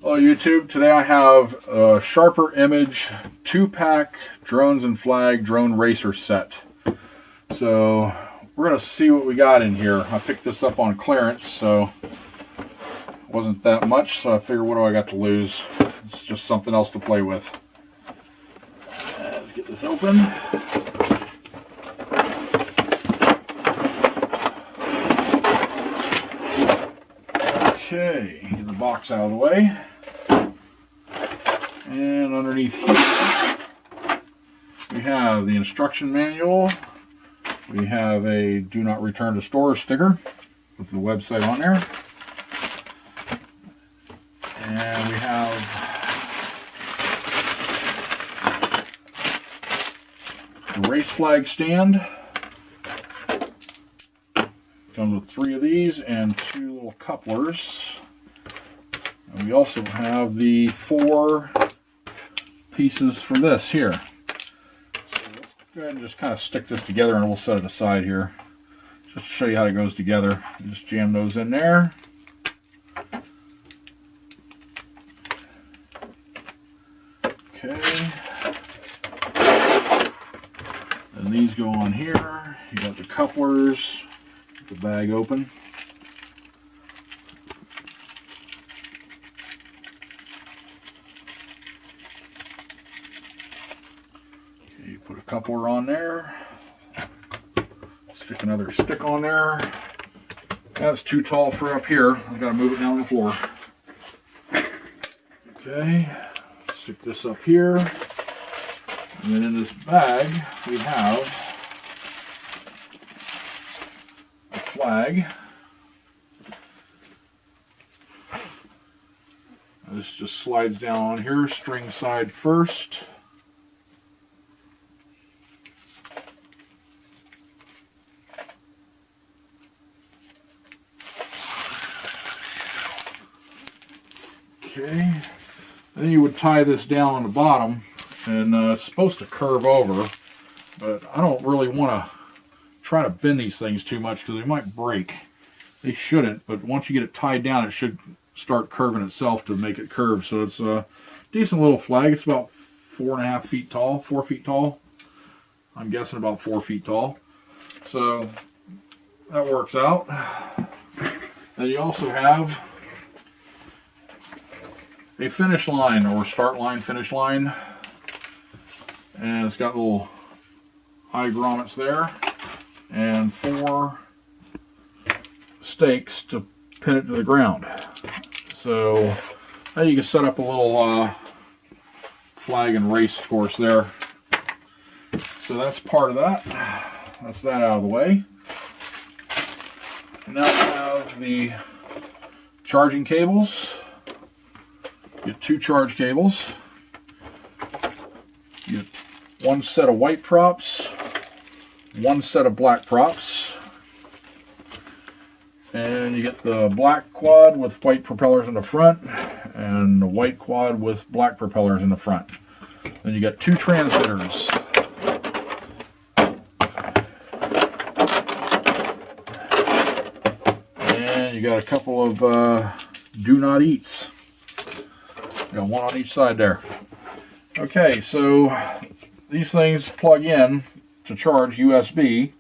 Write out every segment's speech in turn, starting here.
Hello YouTube, today I have a Sharper Image 2-pack drones and flag drone racer set. So we're going to see what we got in here. I picked this up on clearance, so it wasn't that much, so I figured what do I got to lose? It's just something else to play with. Let's get this open. Okay, get the box out of the way. And underneath here, we have the instruction manual. We have a do not return to store sticker with the website on there. And we have the race flag stand. Comes with 3 of these and 2 little couplers. And we also have the 4 pieces for this here. So let's go ahead and just kind of stick this together and we'll set it aside here. Just to show you how it goes together. Just jam those in there. Okay. And these go on here. You got the couplers. Get the bag open. You put a coupler on there, stick another stick on there. That's too tall for up here. I've got to move it down on the floor. Okay, stick this up here. And then in this bag we have a flag. This just slides down on here, string side first. Okay, then you would tie this down on the bottom, and it's supposed to curve over, but I don't really want to try to bend these things too much because they might break. They shouldn't, but once you get it tied down, it should start curving itself to make it curve. So it's a decent little flag. It's about 4.5 feet tall, 4 feet tall. I'm guessing about 4 feet tall. So that works out. Then you also have a finish line, or start line, finish line, and it's got little eye grommets there and 4 stakes to pin it to the ground. So now you can set up a little flag and race course there. So that's part of that. That's that out of the way. And now we have the charging cables. Get 2 charge cables. You get 1 set of white props, 1 set of black props, and you get the black quad with white propellers in the front and the white quad with black propellers in the front. Then you got 2 transmitters. And you got a couple of do not eats. Got 1 on each side there. Okay, so these things plug in to charge USB,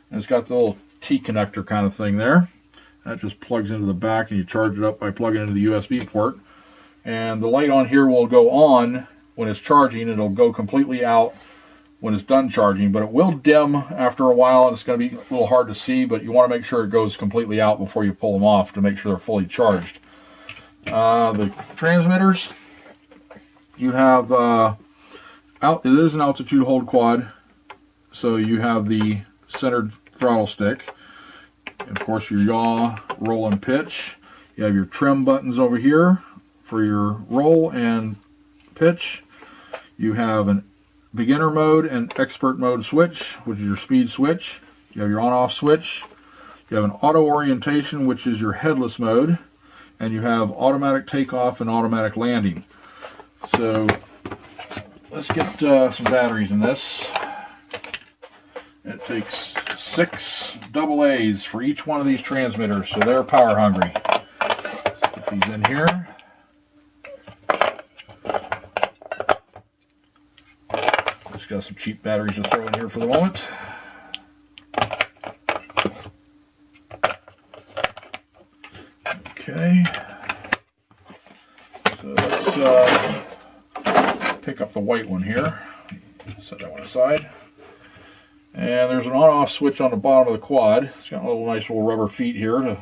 and it's got the little T connector kind of thing there. That just plugs into the back, and you charge it up by plugging into the USB port. And the light on here will go on when it's charging. It'll go completely out when it's done charging, but it will dim after a while, and it's going to be a little hard to see, but you want to make sure it goes completely out before you pull them off to make sure they're fully charged. The transmitters, you have there's an altitude hold quad, so you have the centered throttle stick, and of course your yaw, roll, and pitch. You have your trim buttons over here for your roll and pitch. You have an beginner mode and expert mode switch, which is your speed switch. You have your on-off switch. You have an auto orientation, which is your headless mode. And you have automatic takeoff and automatic landing. So let's get some batteries in this. It takes 6 AA's for each one of these transmitters, so they're power hungry. Let's put these in here. got some cheap batteries to throw in here for the moment. Okay. So let's pick up the white one here. Set that one aside. And there's an on-off switch on the bottom of the quad. It's got a little nice little rubber feet here to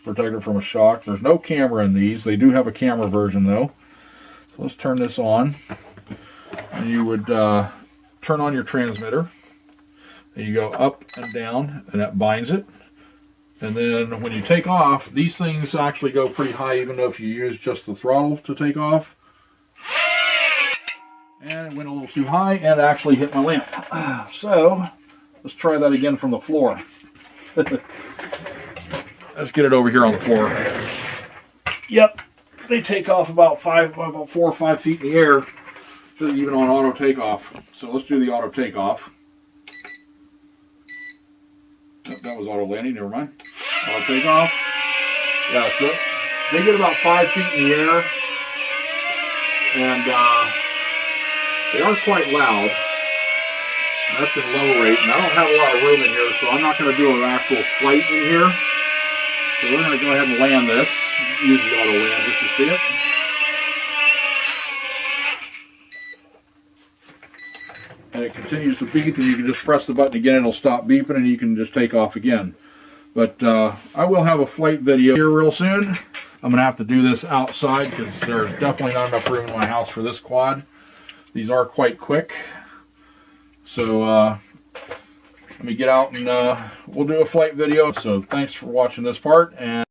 protect it from a shock. There's no camera in these. They do have a camera version though. So let's turn this on. And you would turn on your transmitter. And you go up and down, and that binds it. And then when you take off, these things actually go pretty high, even though if you use just the throttle to take off. And it went a little too high and actually hit my lamp. So let's try that again from the floor. Let's get it over here on the floor. Yep, they take off about 4 or 5 feet in the air, even on auto takeoff. So let's do the auto takeoff. Yep, that was auto landing, never mind. Auto takeoff. Yeah, so they get about 5 feet in the air, and they are quite loud. That's in low rate, and I don't have a lot of room in here, so I'm not going to do an actual flight in here. So we're going to go ahead and land this. Use the auto land just to see it. And it continues to beep, and you can just press the button again, and it'll stop beeping, and you can just take off again. But I will have a flight video here real soon. I'm going to have to do this outside because there's definitely not enough room in my house for this quad. These are quite quick. So let me get out and we'll do a flight video. So thanks for watching this part. And